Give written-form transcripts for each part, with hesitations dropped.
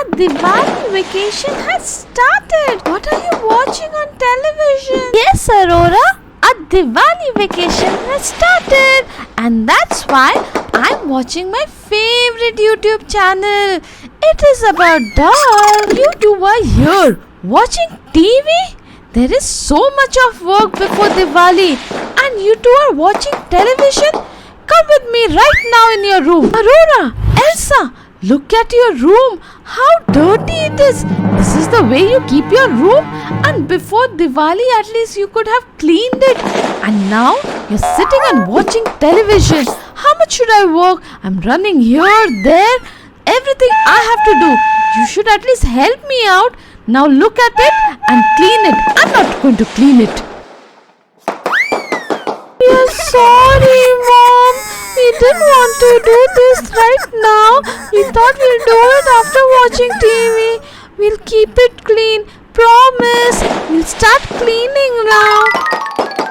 Our Diwali vacation has started. What are you watching on television? Yes, Aurora. Our Diwali vacation has started. And that's why I'm watching my favorite YouTube channel. It is about dolls. You two are here watching TV? There is so much of work before Diwali. And you two are watching television? Come with me right now in your room. Aurora, Elsa, look at your room. How dirty it is. This is the way you keep your room. And before Diwali, at least you could have cleaned it. And now you're sitting and watching television. How much should I work? I'm running here, there. Everything I have to do. You should at least help me out. Now look at it and clean it. I'm not going to clean it. We are sorry, Mom. We didn't want to do this right now. We thought we'll do it after watching TV. We'll keep it clean. Promise. We'll start cleaning now.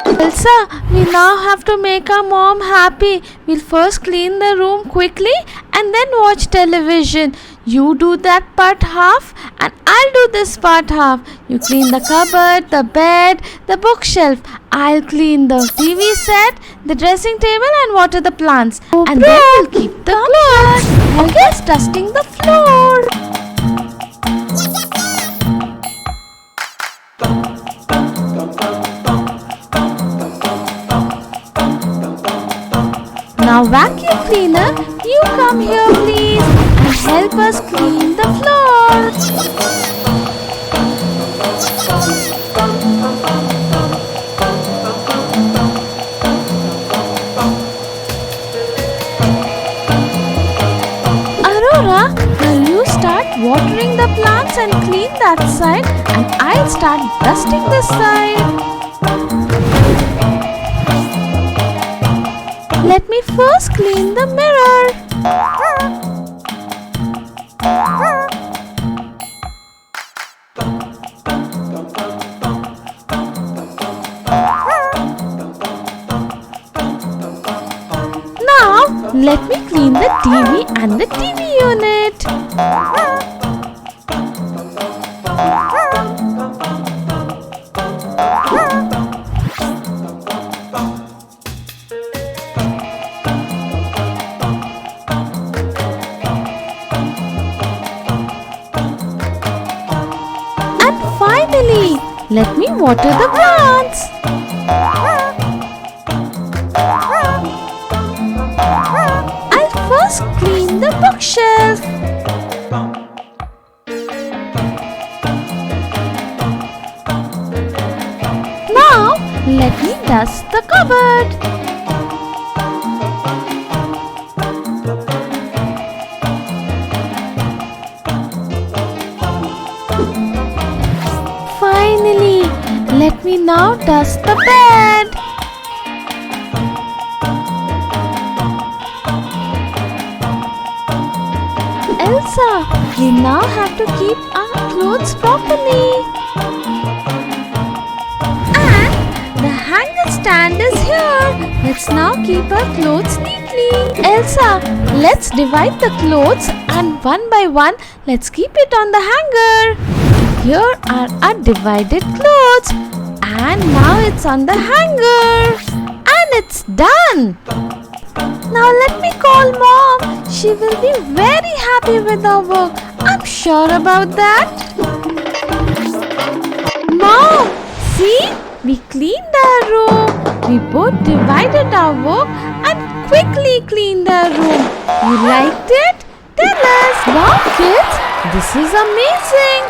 Elsa, we now have to make our mom happy. We'll first clean the room quickly and then watch television. You do that part half and I'll do this part half. You clean the cupboard, the bed, the bookshelf. I'll clean the TV set, the dressing table and water the plants. And then we'll keep the clothes. Help us dusting the floor. Now vacuum cleaner, you come here please and help us clean the floor. Aurora, now you start watering the plants and clean that side and I'll start dusting this side. Let me first clean the mirror. Now, let me clean the TV and the TV unit. Finally, let me water the plants. I'll first clean the bookshelf. Now, let me dust the cupboard. Finally, let me now dust the bed. Elsa, we now have to keep our clothes properly. And the hanger stand is here. Let's now keep our clothes neatly. Elsa, let's divide the clothes and one by one, let's keep it on the hanger. Here are our divided clothes and now it's on the hanger and it's done. Now let me call Mom. She will be very happy with our work. I'm sure about that. Mom, see? We cleaned our room. We both divided our work and quickly cleaned our room. You liked it? Tell us. Wow, kids, this is amazing.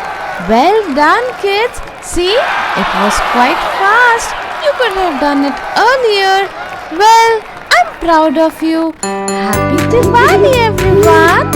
Well done, kids. See, it was quite fast. You could have done it earlier. Well, I'm proud of you. Happy Diwali, everyone.